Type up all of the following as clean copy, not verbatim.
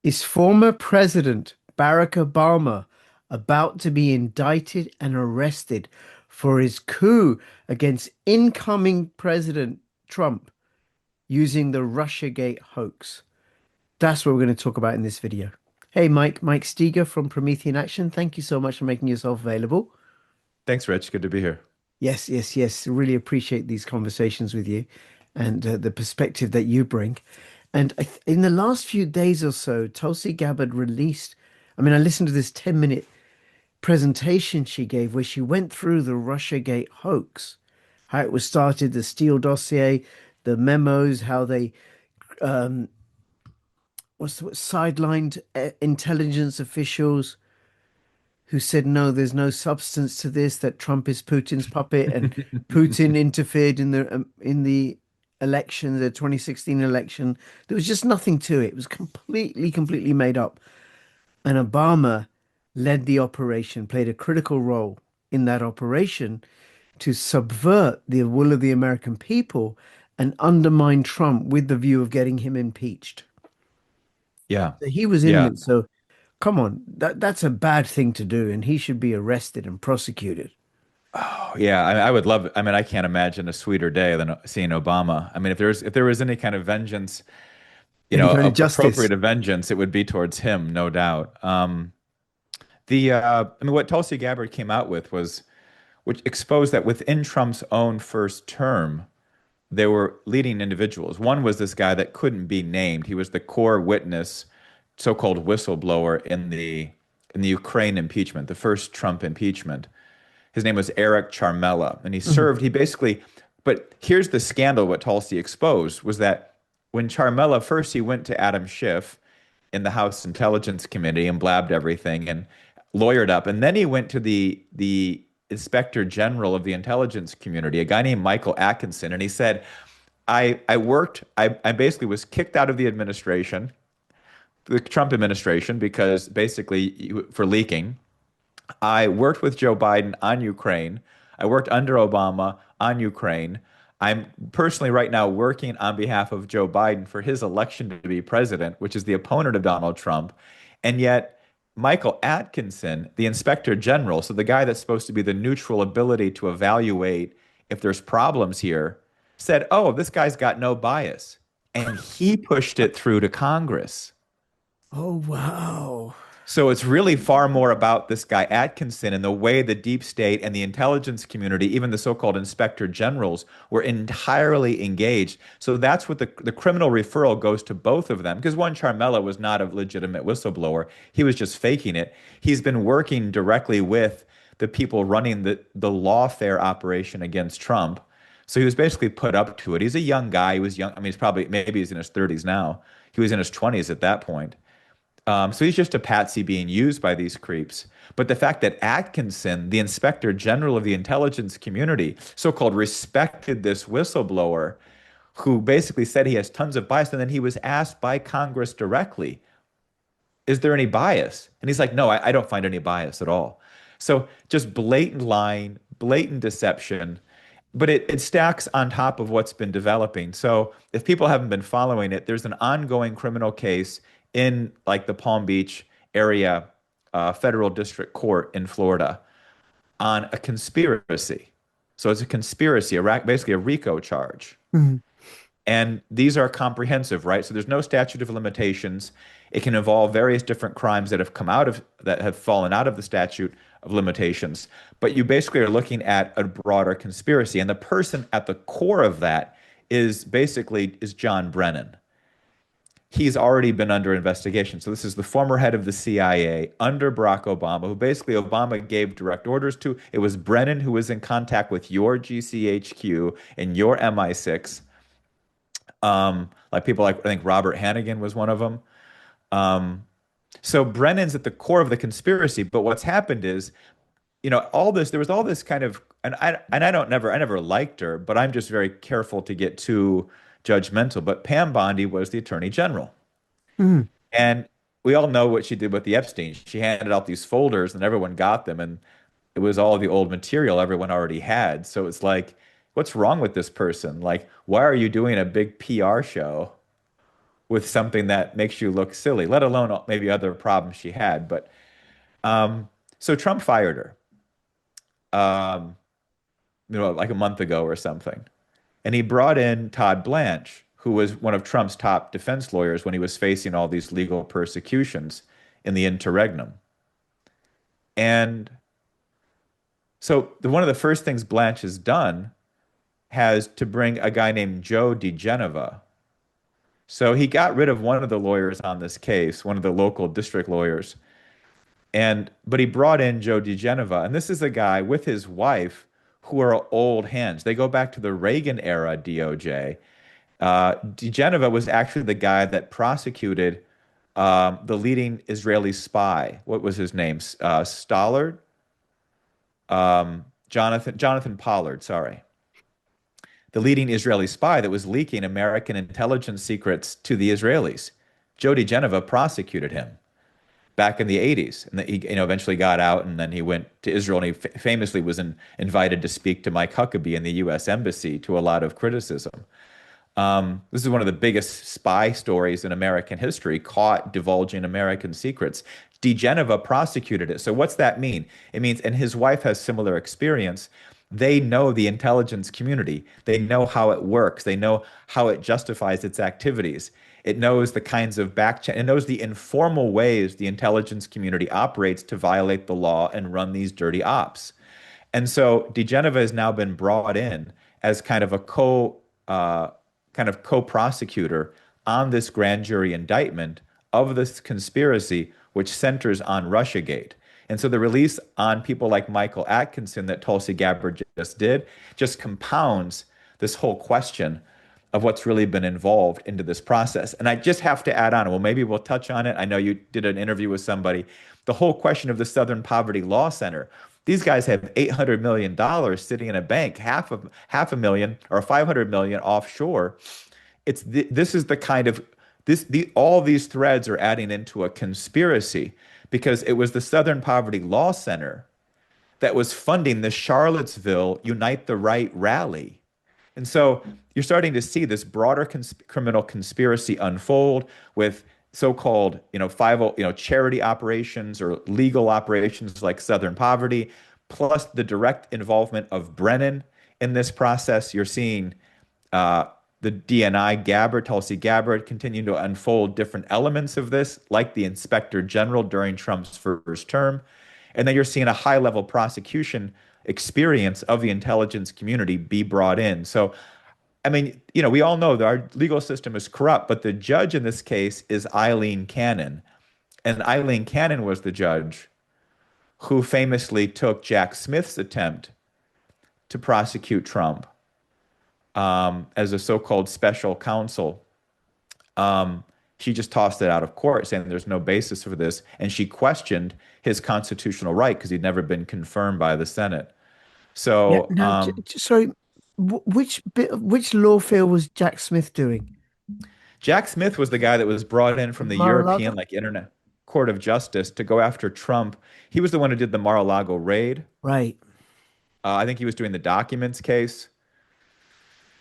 Is former President Barack Obama about to be indicted and arrested for his coup against incoming President Trump using the Russiagate hoax? That's what we're going to talk about in this video. Hey, Mike Steger from Promethean Action. Thank you so much for making yourself available. Thanks, Rich. Good to be here. Yes, yes, yes. Really appreciate these conversations with you and the perspective that you bring. And in the last few days or so, Tulsi Gabbard released, I mean, I listened to this 10-minute presentation she gave where she went through the Russiagate hoax, how it was started, the Steele dossier, the memos, how they what's the word, sidelined intelligence officials who said no, there's no substance to this, that Trump is Putin's puppet, and Putin interfered in the election, the 2016 election. There was just nothing to it. It was completely made up. And Obama led the operation, played a critical role in that operation to subvert the will of the American people and undermine Trump with the view of getting him impeached. Yeah. So he was in Yeah. it. So come on, that's a bad thing to do, and he should be arrested and prosecuted. Oh, yeah. I would love, I mean, I can't imagine a sweeter day than seeing Obama. I mean, if there was any kind of vengeance, Any kind of justice. appropriate vengeance, it would be towards him, no doubt. I mean, what Tulsi Gabbard came out with was, which exposed that within Trump's own first term, there were leading individuals. One was this guy that couldn't be named. He was the core witness, so-called whistleblower in the Ukraine impeachment, the first Trump impeachment. His name was Eric Charmella, and he Mhm. served. He basically, but here's the scandal. What Tulsi exposed was that when Charmella first he went to Adam Schiff in the House Intelligence Committee and blabbed everything and lawyered up, and then he went to the Inspector General of the intelligence community, a guy named Michael Atkinson, and he said, I basically was kicked out of the administration, the Trump administration, because basically for leaking. I worked with Joe Biden on Ukraine. I worked under Obama on Ukraine. I'm personally right now working on behalf of Joe Biden for his election to be president, which is the opponent of Donald Trump. And yet, Michael Atkinson, the inspector general, so the guy that's supposed to be the neutral ability to evaluate if there's problems here, said, "Oh, this guy's got no bias." And he pushed it through to Congress. Oh, wow. So it's really far more about this guy Atkinson and the way the deep state and the intelligence community, even the so-called inspector generals, were entirely engaged. So that's what the criminal referral goes to both of them. Because one, Charmella was not a legitimate whistleblower. He was just faking it. He's been working directly with the people running the lawfare operation against Trump. So he was basically put up to it. He's a young guy. He was young. I mean, he's probably, maybe he's in his 30s now. He was in his 20s at that point. So he's just a patsy being used by these creeps. But the fact that Atkinson, the inspector general of the intelligence community, so-called respected this whistleblower who basically said he has tons of bias, and then he was asked by Congress directly, is there any bias? And he's like, no, I don't find any bias at all. So just blatant lying, blatant deception, but it stacks on top of what's been developing. So if people haven't been following it, there's an ongoing criminal case in like the Palm Beach area federal district court in Florida on a conspiracy. So it's a conspiracy, basically a RICO charge. Mhm. And these are comprehensive, right? So there's no statute of limitations. It can involve various different crimes that have come out of that have fallen out of the statute of limitations. But you basically are looking at a broader conspiracy. And the person at the core of that is John Brennan. He's already been under investigation. So this is the former head of the CIA under Barack Obama, who basically Obama gave direct orders to. It was Brennan who was in contact with your GCHQ and your MI6. Like people like I think Robert Hannigan was one of them. Um, so Brennan's at the core of the conspiracy. But what's happened is, all this, there was all this kind of, I never liked her, but I'm just very careful to get too judgmental. But Pam Bondi was the attorney general. Mhm. And we all know what she did with the Epstein. She handed out these folders and everyone got them. And it was all the old material everyone already had. So it's like, what's wrong with this person? Like, why are you doing a big PR show with something that makes you look silly, let alone maybe other problems she had. But so Trump fired her, um, like a month ago or something. And he brought in Todd Blanche, who was one of Trump's top defense lawyers when he was facing all these legal persecutions in the interregnum. And so one of the first things Blanche has done has to bring a guy named Joe DeGenova. So he got rid of one of the lawyers on this case, one of the local district lawyers, but he brought in Joe DeGenova, and this is a guy with his wife who are old hands. They go back to the Reagan era DOJ. DeGenova was actually the guy that prosecuted the leading Israeli spy. What was his name? Stollard? Jonathan Pollard, sorry. The leading Israeli spy that was leaking American intelligence secrets to the Israelis. Joe DeGenova prosecuted him back in the 80s, and he eventually got out, and then he went to Israel, and he famously was invited to speak to Mike Huckabee in the U.S. Embassy to a lot of criticism. This is one of the biggest spy stories in American history, caught divulging American secrets. DeGenova prosecuted it. So what's that mean? It means, and his wife has similar experience. They know the intelligence community. They know how it works. They know how it justifies its activities. It knows the kinds of it knows the informal ways the intelligence community operates to violate the law and run these dirty ops. And so DeGenova has now been brought in as kind of a co-prosecutor on this grand jury indictment of this conspiracy, which centers on Russiagate. And so the release on people like Michael Atkinson that Tulsi Gabbard just did just compounds this whole question of what's really been involved into this process. And I just have to add on, well, maybe we'll touch on it. I know you did an interview with somebody. The whole question of the Southern Poverty Law Center. These guys have $800 million sitting in a bank, half a million or 500 million offshore. This is the kind of all these threads are adding into a conspiracy because it was the Southern Poverty Law Center that was funding the Charlottesville Unite the Right rally. And so you're starting to see this broader criminal conspiracy unfold with so-called, 50, charity operations or legal operations like Southern Poverty, plus the direct involvement of Brennan in this process. You're seeing the DNI Gabbard, Tulsi Gabbard, continue to unfold different elements of this, like the Inspector General during Trump's first term. And then you're seeing a high-level prosecution experience of the intelligence community be brought in. So, I mean, we all know that our legal system is corrupt, but the judge in this case is Eileen Cannon. And Eileen Cannon was the judge who famously took Jack Smith's attempt to prosecute Trump as a so-called special counsel. She just tossed it out of court, saying there's no basis for this. And she questioned his constitutional right because he'd never been confirmed by the Senate. Yeah. So, Now, sorry, which lawfare was Jack Smith doing? Jack Smith was the guy that was brought in from the Mar-a-Lago? European, Internet Court of Justice to go after Trump. He was the one who did the Mar-a-Lago raid. Right. I think he was doing the documents case.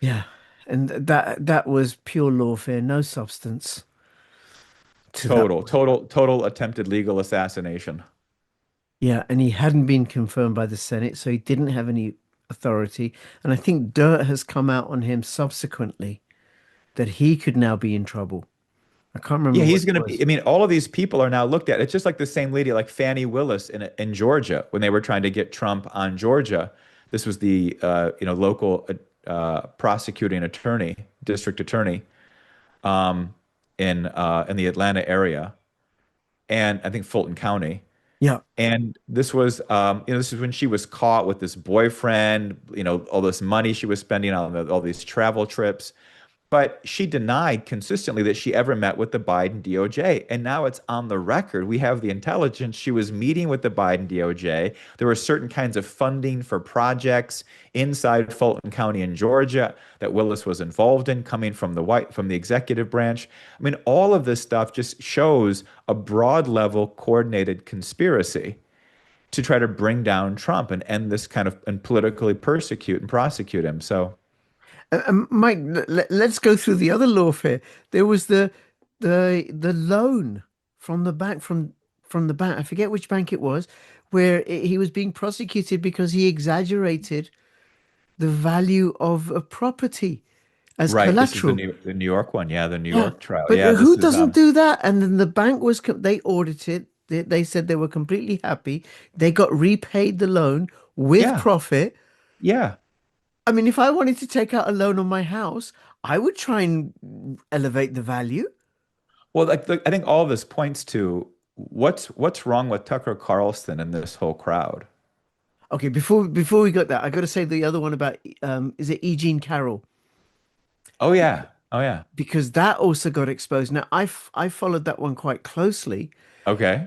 Yeah. And that was pure lawfare, no substance to that Total, one. total, total attempted legal assassination. Yeah, and he hadn't been confirmed by the Senate, so he didn't have any authority. And I think dirt has come out on him subsequently that he could now be in trouble. I can't remember Yeah, what he's it going to be. was. I mean, all of these people are now looked at. It's just like the same lady, like Fannie Willis in Georgia, when they were trying to get Trump on Georgia. This was the local prosecuting attorney, district attorney, in the Atlanta area, and I think Fulton County. Yeah. And this is when she was caught with this boyfriend, all this money she was spending on all these travel trips. But she denied consistently that she ever met with the Biden DOJ. And now it's on the record. We have the intelligence. She was meeting with the Biden DOJ. There were certain kinds of funding for projects inside Fulton County in Georgia that Willis was involved in, coming from the executive branch. I mean, all of this stuff just shows a broad level coordinated conspiracy to try to bring down Trump and end this kind of and politically persecute and prosecute him. So Mike, let's go through the other lawfare. There was the the loan from the bank from the bank. I forget which bank it was, where he was being prosecuted because he exaggerated the value of a property as Right. This is the collateral. New York one. Yeah, the New Yeah, York trial. but Yeah, who this is doesn't do that? And then the bank was they audited. They said they were completely happy. They got repaid the loan with yeah. profit. Yeah. I mean, if I wanted to take out a loan on my house, I would try and elevate the value. Well, I think all this points to what's wrong with Tucker Carlson and this whole crowd. Okay, before we got that, I got to say the other one about is it E. Jean Carroll? Oh yeah. Oh yeah. Because that also got exposed. Now I followed that one quite closely, Okay.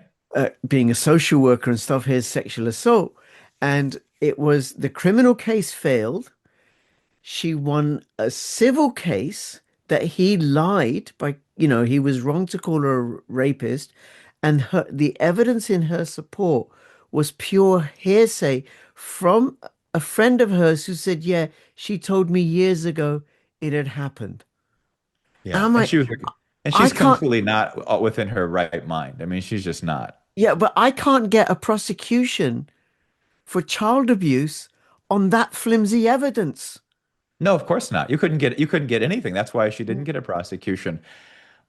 being a social worker and stuff. Here's sexual assault, and it was the criminal case failed. She won a civil case that he lied by, he was wrong to call her a rapist, and the evidence in her support was pure hearsay from a friend of hers who said, "Yeah, she told me years ago it had happened." And Yeah. I'm like, And I she's can't, completely not within her right mind. I mean, she's just not. yeah, but I can't get a prosecution for child abuse on that flimsy evidence. No, of course not. You couldn't get anything. That's why she didn't get a prosecution.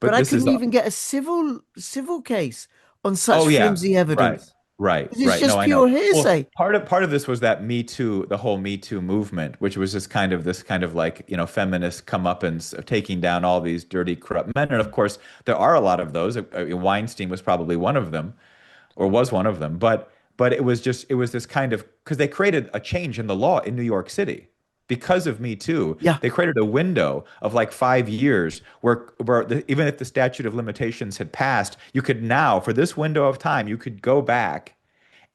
But But I this is couldn't even get a civil case on such Oh yeah, flimsy right, evidence. right, It's right. No, just I know. pure Well, hearsay. part of this was that Me Too, the whole Me Too movement, which was just this kind of like, feminist comeuppance of taking down all these dirty, corrupt men. And of course, there are a lot of those. Weinstein was probably one of them, or was one of them. But it was this kind of because they created a change in the law in New York City. Because of Me Too, Yeah, they created a window of like 5 years where even if the statute of limitations had passed, you could now, for this window of time, you could go back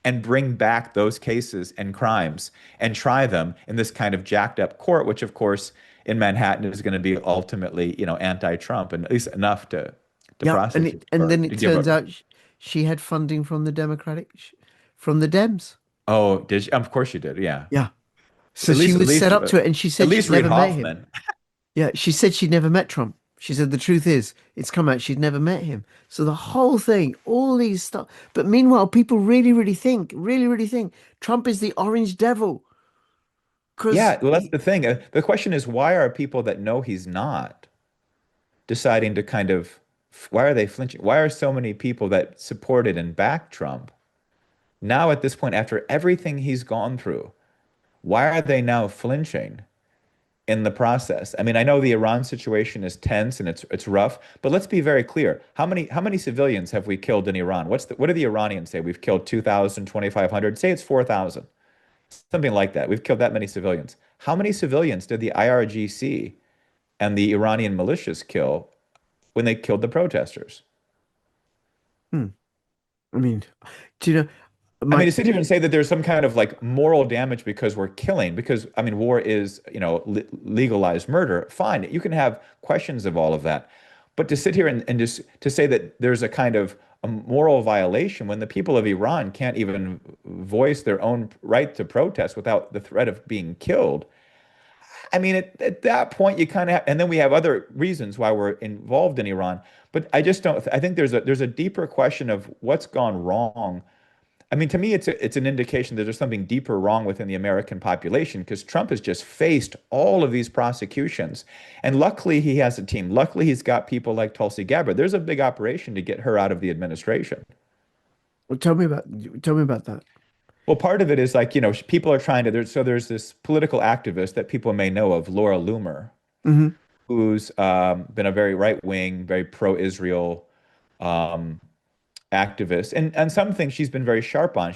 and bring back those cases and crimes and try them in this kind of jacked up court, which of course in Manhattan is going to be ultimately, anti-Trump and at least enough to yeah, and prosecute and or then to it give turns a. out she had funding from the from the Dems. Oh, did she? Of course you did. Yeah. Yeah, so At she least, at was set least, up to it, and she at said she'd least Reid never met him. Hoffman. Yeah, she said she'd never met Trump. She said the truth is, it's come out she'd never met him. So the whole thing, all these stuff. But meanwhile, people really think Trump is the orange devil because Yeah, well, that's the thing. The question is, why are people that know he's not deciding to why are they flinching? Why are so many people that supported and backed Trump now at this point, after everything he's gone through, why are they now flinching in the process? I mean, I know the Iran situation is tense and it's rough, but let's be very clear. How many civilians have we killed in Iran? What do the Iranians say? We've killed 2,000, 2,500. Say it's 4,000. Something like that. We've killed that many civilians. How many civilians did the IRGC and the Iranian militias kill when they killed the protesters? I mean, do you know I mean, my to sit here and say that there's some kind of like moral damage because we're killing, because I mean, war is, legalized murder. Fine, you can have questions of all of that. But to sit here and just to say that there's a kind of a moral violation when the people of Iran can't even voice their own right to protest without the threat of being killed. I mean, at that point, you kind of and then we have other reasons why we're involved in Iran. But I just don't, I think there's a deeper question of what's gone wrong. I mean, to me, it's an indication that there's something deeper wrong within the American population because Trump has just faced all of these prosecutions. And luckily, he has a team. Luckily, he's got people like Tulsi Gabbard. There's a big operation to get her out of the administration. well, tell me about that. Well, part of it is like, people are trying to, there's this political activist that people may know of, Laura Loomer, Hmm. who's been a very right wing, very pro-Israel um, activist, and some things she's been very sharp on.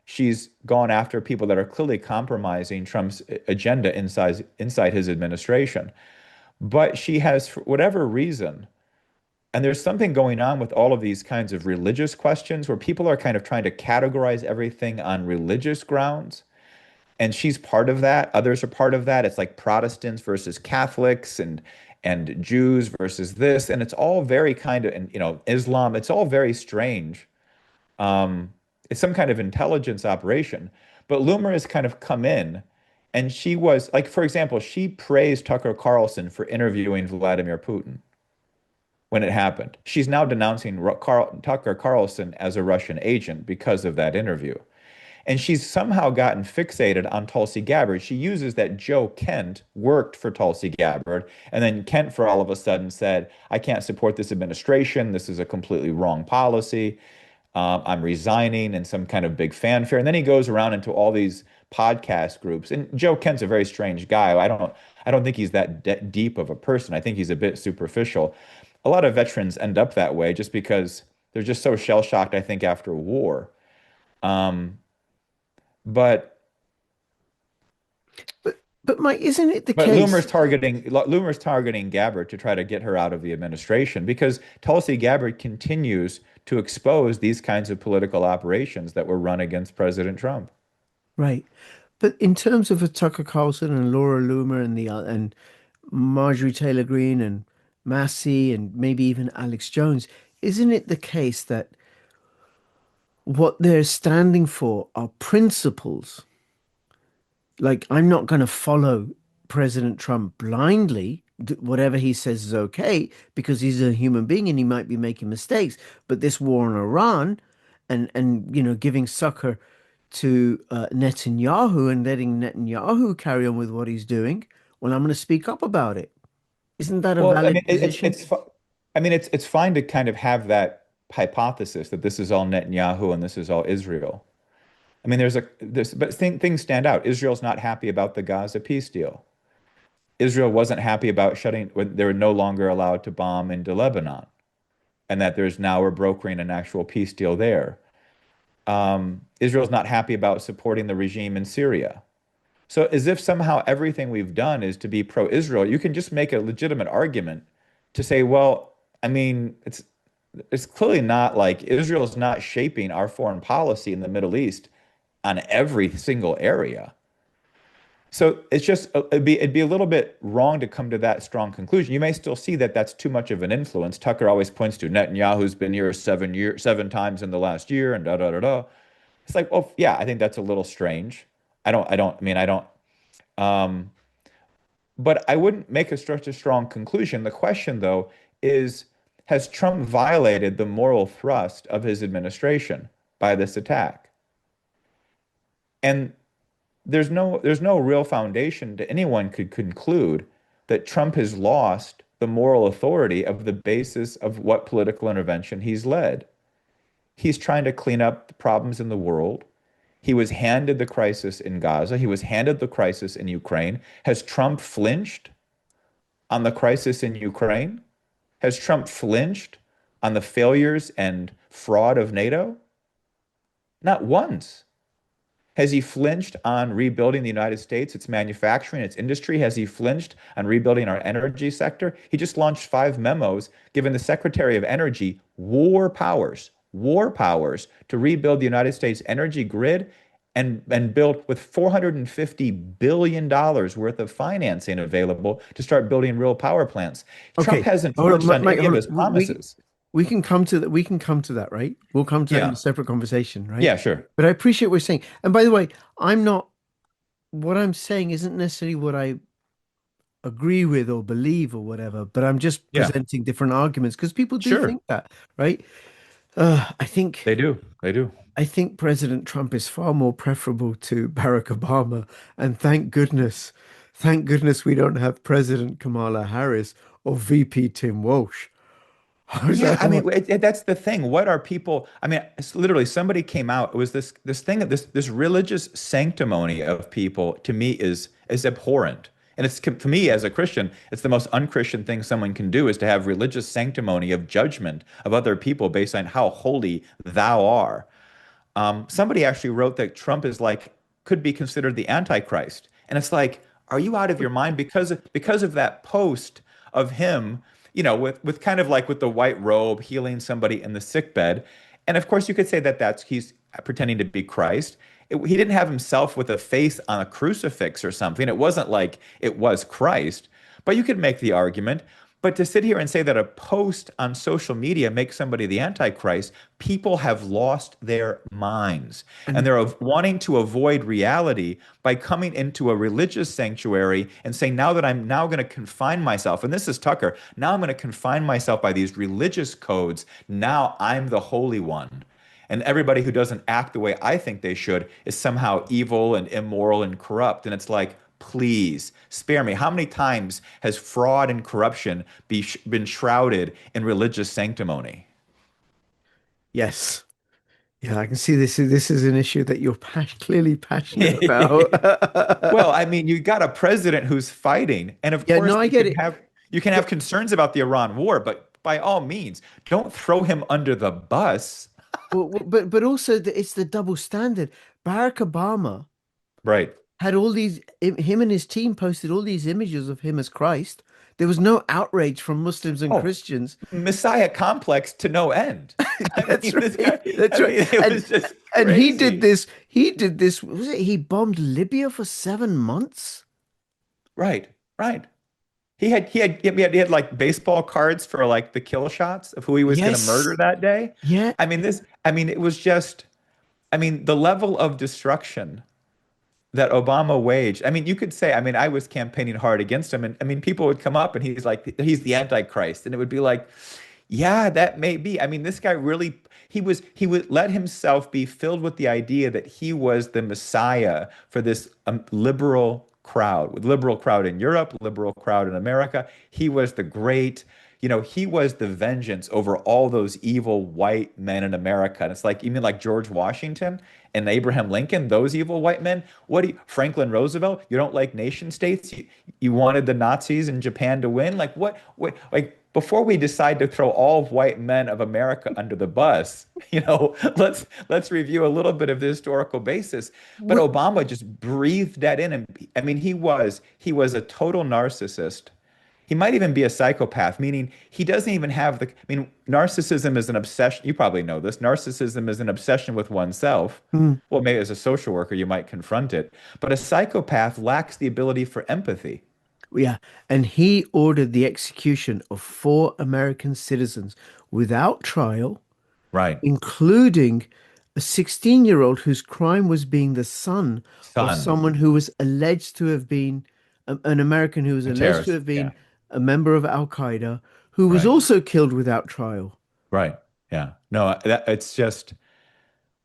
She's gone after people that are clearly compromising Trump's agenda inside his administration. But she has, for whatever reason, and there's something going on with all of these kinds of religious questions where people are kind of trying to categorize everything on religious grounds. And she's part of that. Others are part of that. It's like Protestants versus Catholics and Jews versus this, and it's all very kind of, and Islam. It's all very strange. Um, it's some kind of intelligence operation. But Loomer has kind of come in, and she was like, for example, she praised Tucker Carlson for interviewing Vladimir Putin. when it happened. She's now denouncing Tucker Carlson as a Russian agent because of that interview. And she's somehow gotten fixated on Tulsi Gabbard. She uses that Joe Kent worked for Tulsi Gabbard. And then Kent, for all of a sudden, said, I can't support this administration. This is a completely wrong policy. I'm resigning, and some kind of big fanfare. And then he goes around into all these podcast groups. And Joe Kent's a very strange guy. I don't think he's that deep of a person. I think he's a bit superficial. A lot of veterans end up that way just because they're just so shell-shocked, I think, after war. Um, but But Mike, isn't it the but case? Loomer's targeting Gabbard to try to get her out of the administration because Tulsi Gabbard continues to expose these kinds of political operations that were run against President Trump. Right. But in terms of a Tucker Carlson and Laura Loomer and and Marjorie Taylor Greene and Massey and maybe even Alex Jones, isn't it the case that what they're standing for are principles? Like, I'm not going to follow President Trump blindly. Whatever he says is okay because he's a human being and he might be making mistakes. But this war on Iran and giving succor to Netanyahu and letting Netanyahu carry on with what he's doing, well, I'm going to speak up about it. Isn't that a Well, I mean, valid position? it's fine to kind of have that hypothesis that this is all Netanyahu and this is all Israel. I mean, but things stand out. Israel's not happy about the Gaza peace deal. Israel wasn't happy about shutting when they were no longer allowed to bomb into Lebanon, and that there's now we're brokering an actual peace deal there. Israel's not happy about supporting the regime in Syria. So as if somehow everything we've done is to be pro-Israel, you can just make a legitimate argument to say, well, I mean, it's clearly not like Israel's not shaping our foreign policy in the Middle East on every single area. So it's just it'd be a little bit wrong to come to that strong conclusion. You may still see that that's too much of an influence. Tucker always points to Netanyahu's been here 7 times in the last year, and da da da da. It's like, well, yeah, I think that's a little strange. I mean, I don't. Um, but I wouldn't make such a strong conclusion. The question, though, is has Trump violated the moral thrust of his administration by this attack? And there's no real foundation to anyone could conclude that Trump has lost the moral authority of the basis of what political intervention he's led. He's trying to clean up the problems in the world. He was handed the crisis in Gaza. He was handed the crisis in Ukraine. Has Trump flinched on the crisis in Ukraine? Has Trump flinched on the failures and fraud of NATO? Not once. Has he flinched on rebuilding the United States, its manufacturing, its industry? Has he flinched on rebuilding our energy sector? He just launched 5 memos giving the Secretary of Energy war powers to rebuild the United States energy grid and build with $450 billion worth of financing available to start building real power plants. Trump Okay, hasn't hold on, flinched on Mike, any of hold his on. promises. We can come to that. We can come to that, right? We'll come to that in a Yeah. separate conversation, right? Yeah, sure. But I appreciate what you're saying. And by the way, I'm not, what I'm saying isn't necessarily what I agree with or believe or whatever, but I'm just Yeah, presenting different arguments because people do sure. think that, right? Uh, I think They do. They do. I think President Trump is far more preferable to Barack Obama, and thank goodness we don't have President Kamala Harris or VP Tim Walsh. I was Yeah, like, I oh, mean, that's the thing. What are people? I mean, it's literally somebody came out. It was this thing of this religious sanctimony of people to me is abhorrent. And it's for me as a Christian, it's the most unchristian thing someone can do is to have religious sanctimony of judgment of other people based on how holy thou are. Somebody actually wrote that Trump is like could be considered the Antichrist, and it's like, are you out of your mind because of that post of him, with kind of like with the white robe healing somebody in the sick bed, and of course you could say that that's he's pretending to be Christ. He didn't have himself with a face on a crucifix or something. It wasn't like it was Christ, but you could make the argument. But to sit here and say that a post on social media makes somebody the Antichrist, people have lost their minds. And And they're wanting to avoid reality by coming into a religious sanctuary and saying, now that I'm now going to confine myself, and this is Tucker, now I'm going to confine myself by these religious codes. Now I'm the holy one. And everybody who doesn't act the way I think they should is somehow evil and immoral and corrupt. And it's like, please spare me. How many times has fraud and corruption been shrouded in religious sanctimony? yes, yeah, I can see this is an issue that you're clearly passionate about. Well, I mean, you got a president who's fighting, and of Yeah, course no, I get it. you can have But concerns about the Iran war, but by all means, don't throw him under the bus. but also it's the double standard. Barack Obama Right. had all these him and his team posted all these images of him as Christ. There was no outrage from Muslims and Oh, Christians. Messiah complex to no end. I That's mean, this right. guy, That's I right. mean, it was just And crazy. he did this, was it he bombed Libya for 7 months? Right, right. He had like baseball cards for like the kill shots of who he was going to Yes. murder that day. Yeah. I mean, it was just, I mean, the level of destruction that Obama waged. I mean, you could say, I mean, I was campaigning hard against him, and I mean, people would come up and he's like, he's the Antichrist, and it would be like, yeah, that may be. I mean, this guy really, he would let himself be filled with the idea that he was the Messiah for this liberal crowd, with liberal crowd in Europe, liberal crowd in America. He was the great, he was the vengeance over all those evil white men in America. And it's like, you mean like George Washington and Abraham Lincoln, those evil white men? Franklin Roosevelt, you don't like nation states? You wanted the Nazis in Japan to win? Like like before we decide to throw all white men of America under the bus, let's review a little bit of the historical basis. But What, Obama just breathed that in. And I mean, he was a total narcissist. He might even be a psychopath, meaning he doesn't even have narcissism is an obsession. You probably know this. Narcissism is an obsession with oneself. hmm, Well, maybe as a social worker, you might confront it. But a psychopath lacks the ability for empathy. yeah. And he ordered the execution of 4 American citizens without trial, Right. including a 16-year-old whose crime was being the son of Son, someone who was alleged to have been an American who was a alleged to terrorist. have Yeah. been a member of Al Qaeda, who was Right. also killed without trial. Right. Yeah. No, it's just,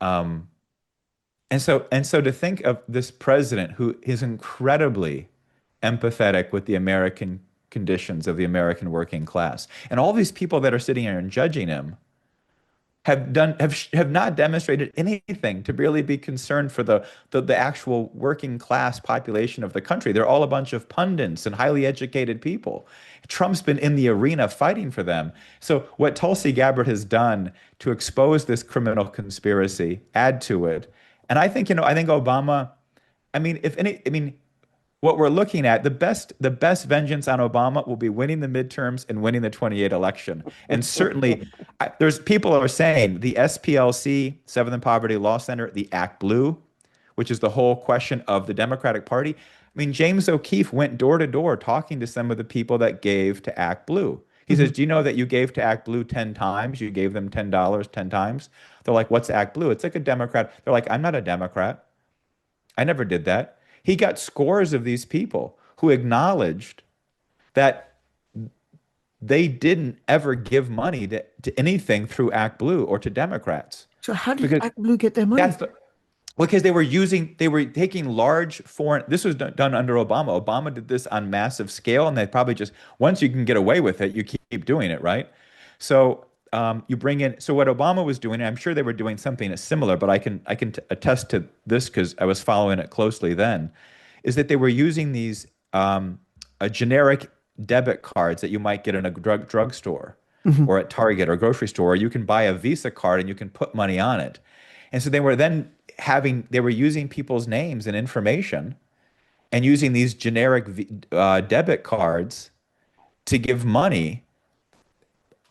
um, and so to think of this president who is incredibly empathetic with the American conditions of the American working class, and all these people that are sitting here and judging him have not demonstrated anything to really be concerned for the actual working class population of the country. They're all a bunch of pundits and highly educated people. Trump's been in the arena fighting for them. So what Tulsi Gabbard has done to expose this criminal conspiracy, add to it, and I think Obama, I mean, what we're looking at, the best vengeance on Obama will be winning the midterms and winning the 28 election. And certainly, there's people are saying the SPLC, Seventh and Poverty Law Center, the Act Blue, which is the whole question of the Democratic Party. I mean, James O'Keefe went door to door talking to some of the people that gave to Act Blue. He says, Mhm. "Do you know that you gave to Act Blue 10 times? You gave them $10 10 times." They're like, "What's Act Blue?" It's like a Democrat. They're like, "I'm not a Democrat. I never did that." He got scores of these people who acknowledged that they didn't ever give money to anything through Act Blue or to Democrats So how did because Act Blue get their that's money? the because they were taking large foreign. This was done under Obama. Obama did this on massive scale, and they probably just once you can get away with it, you keep doing it, right? So you bring in. So what Obama was doing, and I'm sure they were doing something similar, but I can attest to this because I was following it closely then, is that they were using these generic debit cards that you might get in a drugstore Mhm. or at Target or grocery store, or you can buy a Visa card and you can put money on it. And so they were using people's names and information and using these generic debit cards to give money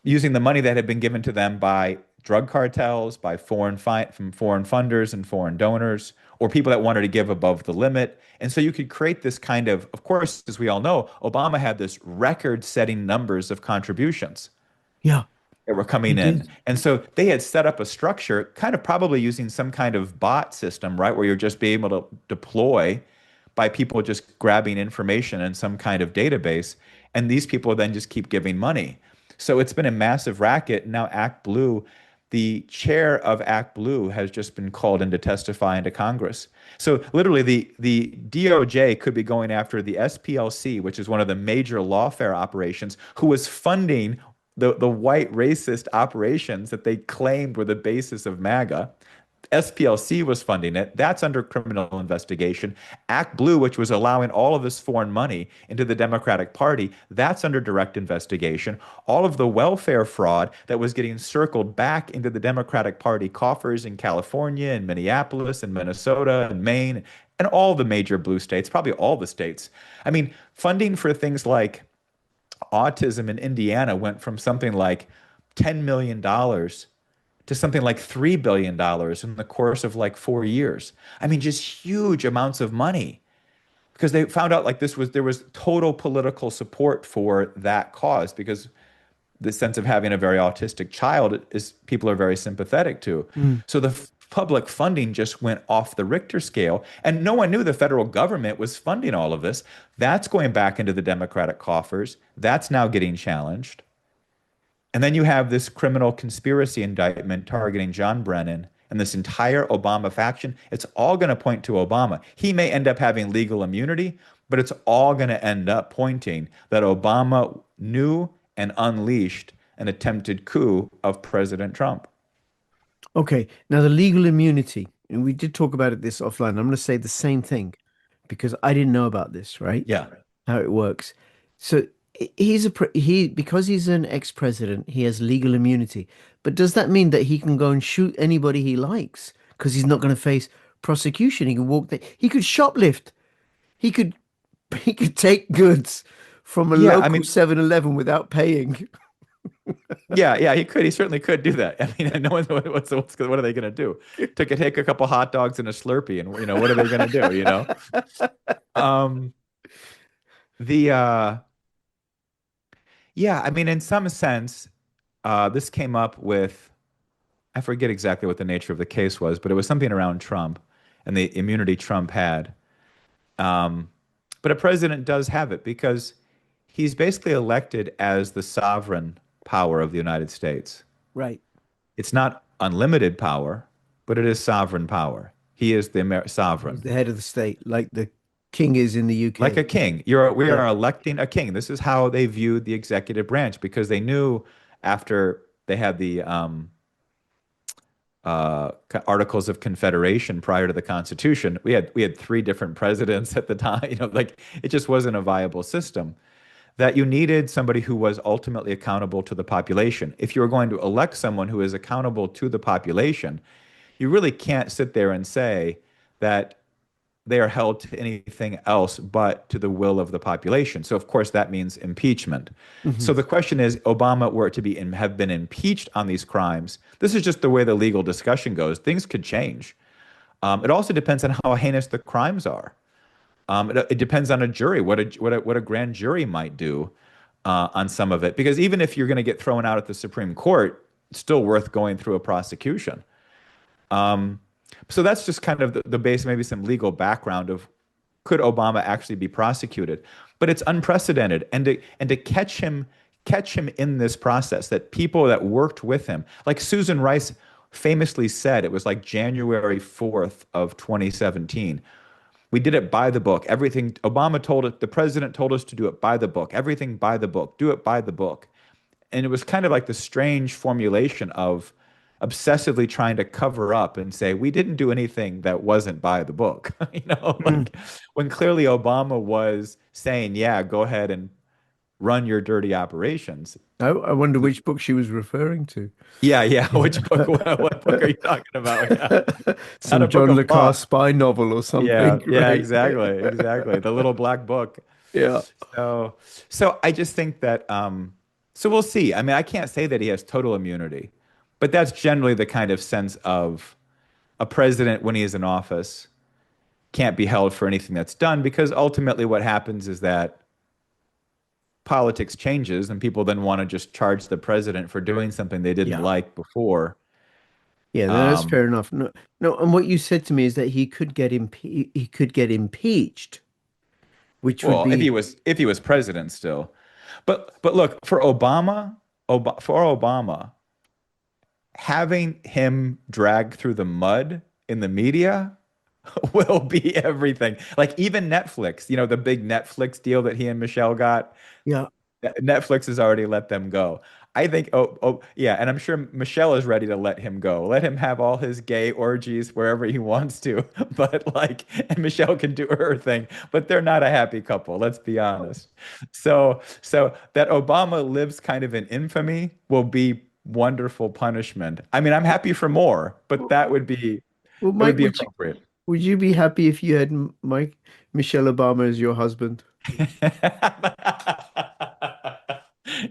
using the money that had been given to them by drug cartels, by from foreign funders and foreign donors, or people that wanted to give above the limit. And so you could create this of course, as we all know, Obama had this record-setting numbers of contributions Yeah, that were he coming in. did. And so they had set up a structure, kind of probably using some kind of bot system, right, where you're just being able to deploy by people just grabbing information in some kind of database. And these people then just keep giving money. So it's been a massive racket. Now, Act Blue, the chair of Act Blue has just been called in to testify into Congress. So literally, the DOJ could be going after the SPLC, which is one of the major lawfare operations, who was funding the white racist operations that they claimed were the basis of MAGA. SPLC was funding it. That's under criminal investigation. Act Blue, which was allowing all of this foreign money into the Democratic Party, that's under direct investigation. All of the welfare fraud that was getting circled back into the Democratic Party coffers in California and Minneapolis and Minnesota and Maine and all the major blue states, probably all the states. I mean, funding for things like autism in Indiana went from something like $10 million to something like $3 billion in the course of like 4 years. I mean, just huge amounts of money because they found out like there was total political support for that cause because the sense of having a very autistic child is people are very sympathetic to. Mm. So the public funding just went off the Richter scale, and no one knew the federal government was funding all of this. That's going back into the Democratic coffers. That's now getting challenged. And then you have this criminal conspiracy indictment targeting John Brennan and this entire Obama faction. It's all going to point to Obama. He may end up having legal immunity, but it's all going to end up pointing that Obama knew and unleashed an attempted coup of President Trump. Okay, now the legal immunity, and we did talk about it this offline. I'm going to say the same thing because I didn't know about this, right? Yeah. How it works. So he because he's an ex-president, he has legal immunity. But does that mean that he can go and shoot anybody he likes because he's not going to face prosecution? He can walk there. He could shoplift. He could he could take goods from a Yeah, I local mean, 7-Eleven without paying. yeah, he could. He certainly could do that. I mean, no one's what are they going to do? Take a couple hot dogs and a Slurpee, and what are they going to do? Um, the Yeah, I mean, in some sense, this came up with, I forget exactly what the nature of the case was, but it was something around Trump and the immunity Trump had. Um, but a president does have it because he's basically elected as the sovereign power of the United States. Right. It's not unlimited power, but it is sovereign power. He is the He's sovereign. the head of the state, like the king is in the Like UK. a king. We Yeah. are electing a king. This is how they viewed the executive branch because they knew after they had the Articles of Confederation prior to the Constitution, we had three different presidents at the time. Like it just wasn't a viable system. That you needed somebody who was ultimately accountable to the population. If you were going to elect someone who is accountable to the population, you really can't sit there and say that they are held to anything else but to the will of the population. So, of course, that means impeachment. Hmm. So the question is, Obama were to have been impeached on these crimes. This is just the way the legal discussion goes. Things could change. It also depends on how heinous the crimes are. It depends on a jury, what a grand jury might do on some of it. Because even if you're going to get thrown out at the Supreme Court, it's still worth going through a prosecution. Um, so that's just kind of the base, maybe some legal background of could Obama actually be prosecuted? But it's unprecedented, and to catch him in this process, that people that worked with him, like Susan Rice famously said, it was like January 4th of 2017. We did it by the book. Everything Obama told it, the president told us to do it by the book. Everything by the book. Do it by the book. And it was kind of like the strange formulation of obsessively trying to cover up and say we didn't do anything that wasn't by the book. Mm. Like when clearly Obama was saying, "Yeah, go ahead and run your dirty operations." I wonder which book she was referring to. Yeah, yeah. Which book? What book are you talking about? Yeah, not a Some book John of le Carre law. spy novel or Yeah, something, yeah, right? exactly, exactly. The little black book. Yeah. So, so I just think that, so we'll see. I mean, I can't say that he has total immunity, but that's generally the kind of sense of a president when he is in office can't be held for anything that's done because ultimately what happens is that politics changes and people then want to just charge the president for doing something they didn't Yeah. like before. Yeah, that's Um, fair enough. No, no, and what you said to me is that he could get impeached, which would well, be if he was president still. But look, for Obama, having him dragged through the mud in the media will be everything. Like even Netflix, the big Netflix deal that he and Michelle got, yeah. Netflix has already let them go. I think, yeah, and I'm sure Michelle is ready to let him go. Let him have all his gay orgies wherever he wants to. But like, and Michelle can do her thing, but they're not a happy couple, let's be honest. So that Obama lives kind of in infamy will be wonderful punishment. I mean, I'm happy for more, but Well, well, that would Mike, be appropriate. would you be happy if you had Mike Michelle Obama as your husband?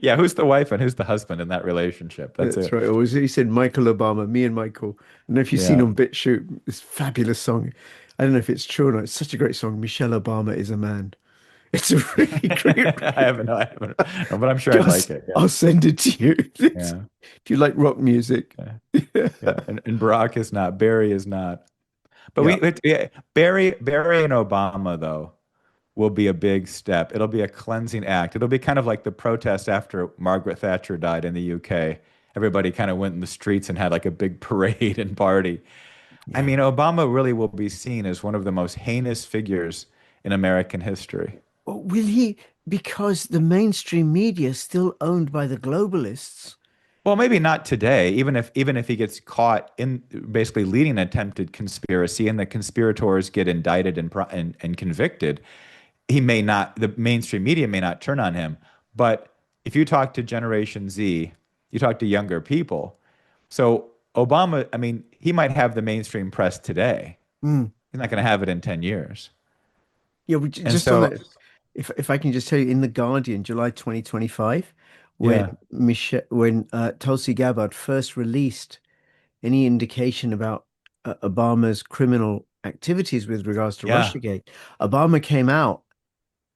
Yeah, who's the wife and who's the husband in that relationship? That's That's it. right. Or was he said Michael Obama, me and Michael. I don't know if you've seen Yeah. on BitChute this fabulous song. I don't know if it's true or not. It's such a great song. Michelle Obama is a man. It's a really great. I haven't, no, but I'm sure I'd like Just, it. Yeah. I'll send it to you. Yeah. If you like rock music. Yeah. Yeah. And Barack is not, Barry is not. But Yeah. yeah, Barry and Obama, though, will be a big step. It'll be a cleansing act. It'll be kind of like the protest after Margaret Thatcher died in the UK. Everybody kind of went in the streets and had like a big parade and party. I Yeah. mean, Obama really will be seen as one of the most heinous figures in American history. Well, will he? Because the mainstream media is still owned by the globalists. Well, maybe not today, even if he gets caught in basically leading an attempted conspiracy and the conspirators get indicted and convicted, he may not, the mainstream media may not turn on him. But if you talk to Generation Z, you talk to younger people. So Obama, I mean, he might have the mainstream press today. Mm. He's not going to have it in 10 years. Yeah, And just on so, that, if I can just tell you, in the Guardian, July 2025, when yeah, Tulsi Gabbard first released any indication about Obama's criminal activities with regards to yeah. Russiagate, Obama came out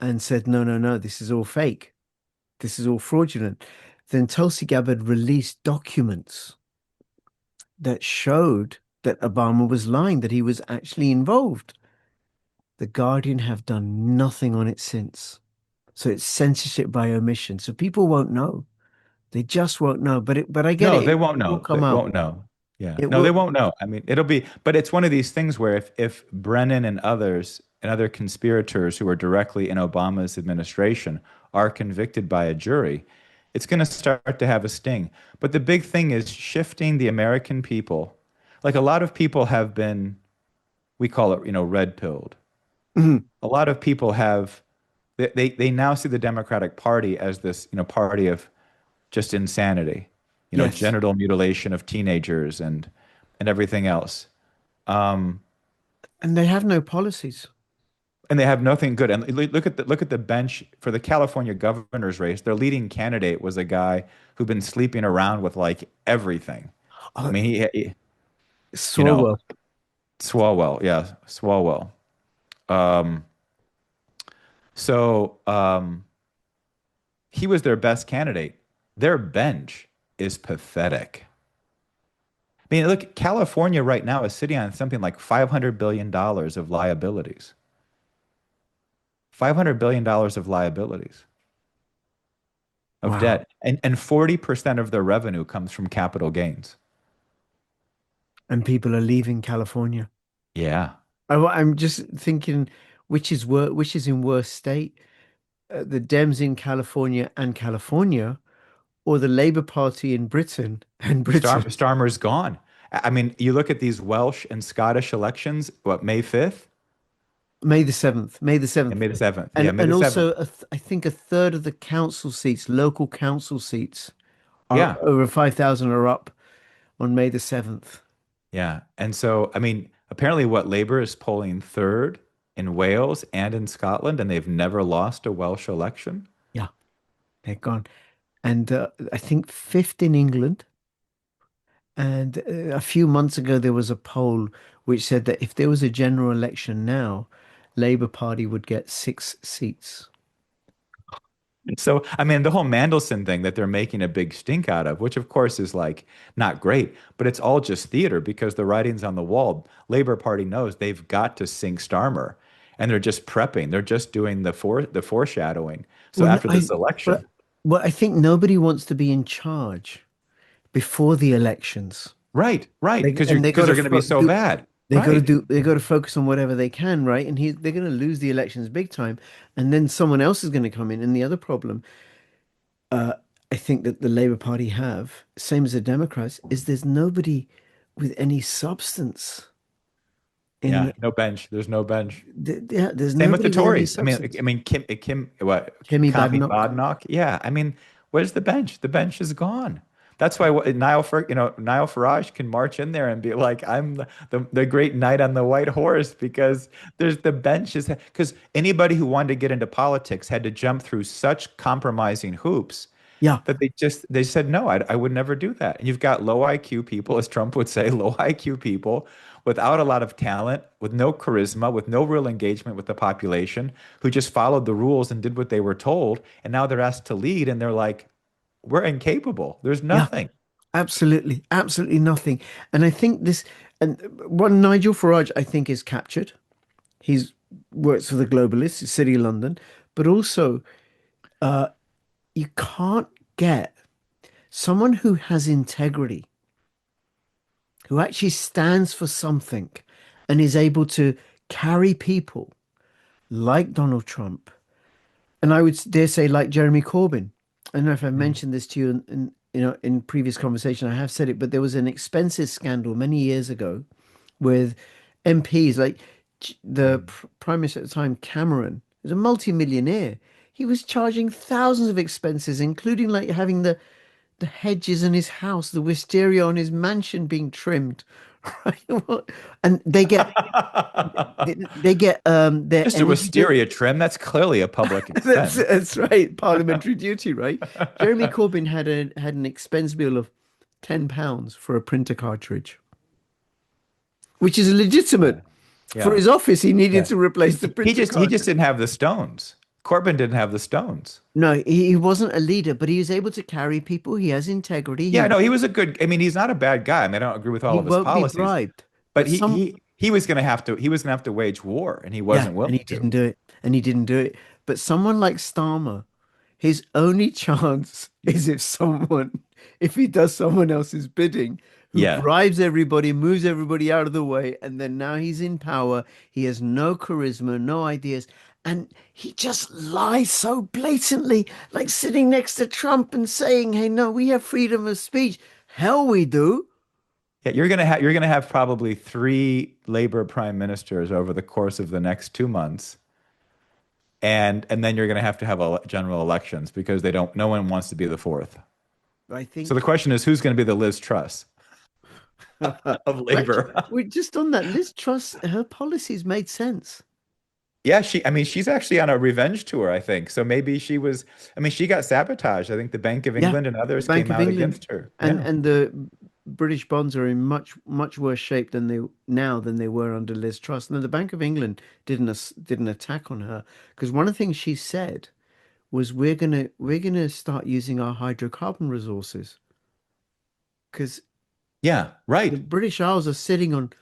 and said, no, no, no, this is all fake. This is all fraudulent. Then Tulsi Gabbard released documents that showed that Obama was lying, that he was actually involved. The Guardian have done nothing on it since. So it's censorship by omission. So people won't know. They just won't know. But I get No, it. they won't It will know. They come out. won't know. Yeah. It No, they will. won't know. I mean, it'll be, but it's one of these things where if Brennan and others and other conspirators who are directly in Obama's administration are convicted by a jury, it's going to start to have a sting. But the big thing is shifting the American people. Like a lot of people have been, we call it, red pilled. Mhm. A lot of people have, they now see the Democratic Party as this, party of just insanity, Yes. genital mutilation of teenagers and everything else. Um, And they have no policies. and they have nothing good. And look at the bench for the California governor's race. Their leading candidate was a guy who'd been sleeping around with like everything. I Oh, mean, he you know, Swalwell. Swalwell, yeah, Swalwell. Um, so he was their best candidate. Their bench is pathetic. I mean, look, California right now is sitting on something like $500 billion of liabilities. $500 billion of liabilities of Wow. debt. And 40% of their revenue comes from capital gains. And people are leaving California. Yeah. I'm just thinking which is in worse state, the Dems in California and California, or the Labour Party in Britain and Britain. Starmer's gone. I mean, you look at these Welsh and Scottish elections, what, May 5th May the 7th, May the and 7th. May the 7th? Yeah, May And the 7th. also I think a third of the council seats, local council seats are Yeah. over 5,000 are up on May the 7th. Yeah. And so, I mean, apparently what Labour is polling third in Wales and in Scotland, and they've never lost a Welsh election. Yeah, they're gone. And I think fifth in England And a few months ago, there was a poll which said that if there was a general election now, Labour Party would get 6 seats. So, I mean, the whole Mandelson thing that they're making a big stink out of, which of course is like not great, but it's all just theater because the writing's on the wall. Labor Party knows they've got to sink Starmer, and they're just prepping. They're just doing the foreshadowing. So Well, after this election, I think nobody wants to be in charge before the elections. right, because And they got they're to going to be so bad, right? they got to focus on whatever they can, right? And they're going to lose the elections big time, and then someone else is going to come in. And the other problem, uh, I think that the Labour Party have, same as the Democrats, is there's nobody with any substance in Yeah, the, no bench. There's no bench. yeah, there's Same with the nobody with any Tories. I mean, substance. What, Kemi Kami Badenoch. Badenoch? Yeah, I mean, where's the bench? The bench is gone. That's why Niall Farage can march in there and be like, "I'm the great knight on the white horse," because there's the bench is because anybody who wanted to get into politics had to jump through such compromising hoops Yeah, that they said no, I would never do that. And you've got low IQ people, as Trump would say, low IQ people without a lot of talent, with no charisma, with no real engagement with the population, who just followed the rules and did what they were told, and now they're asked to lead, and they're like, we're incapable. There's yeah, nothing. absolutely, absolutely nothing. And I think this, and one Nigel Farage, I think, is captured. He's works for the globalists, City of London, but also you can't get someone who has integrity, who actually stands for something and is able to carry people like Donald Trump, and I would dare say like Jeremy Corbyn. I don't know if I've Mm. mentioned this to you in previous conversation. I have said it, but there was an expenses scandal many years ago with MPs like the Mm. Prime Minister at the time, Cameron, was a multi-millionaire. He was charging thousands of expenses, including like having the hedges in his house, the wisteria on his mansion being trimmed, right? And they get their Just a energy bill. wisteria trim, that's clearly a public expense. That's right, parliamentary duty, right? Jeremy Corbyn had an expense bill of £10 for a printer cartridge, which is legitimate. Yeah. For Yeah. his office, he needed Yeah. to replace the He printer just cartridge. didn't have the stones. Corbyn didn't have the stones. No, he wasn't a leader, but he was able to carry people. He has integrity. Yeah, no, he was a good. I mean, he's not a bad guy. I mean, I don't agree with all He of his won't be policies, bribed. but But some he was going to have to wage war, and he Yeah, wasn't and willing he to. didn't do it. And he didn't do it. But someone like Starmer, his only chance is if he does someone else's bidding, who Yeah, bribes everybody, moves everybody out of the way, and then now he's in power. He has no charisma, no ideas, and he just lies so blatantly, like sitting next to Trump and saying, "Hey, no, we have freedom of speech." Hell, we do. yeah. You're gonna have probably three Labor prime ministers over the course of the next 2 months, and then you're gonna have to have general elections because they don't. No one wants to be the fourth. I So the think. question is, who's going to be the Liz Truss of Labor? We're just on that. Liz Truss, her policies made sense. Yeah, I mean, she's actually on a revenge tour, I think. So maybe I mean, she got sabotaged. I think the Bank of Yeah, England and the others Bank came of out England against her. and Yeah. the British bonds are in much worse shape than they were under Liz Truss. And the Bank of England did an attack on her because one of the things she said was we're gonna start using our hydrocarbon resources because Yeah, the right. British Isles are sitting on And,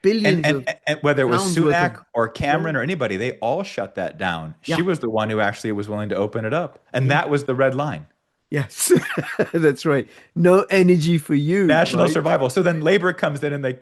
billions and of and whether it was pounds worth of Sunak or Cameron gold. or anybody, they all shut that down. She Yeah, was the one who actually was willing to open it up. And yeah, that was the red line. yes, that's right. No energy for you, National right? survival. So then Labor comes in and they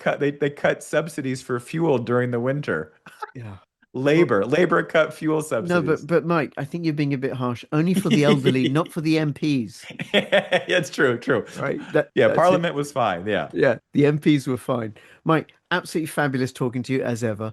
cut subsidies for fuel during the winter. Yeah. Well, Labor cut fuel no, subsidies. but Mike, I think you're being a bit harsh. Only for the elderly, not for the MPs. It's true, true. Right? Yeah, That's it. Parliament was fine. Yeah. Yeah, the MPs were fine. Mike, absolutely fabulous talking to you as ever.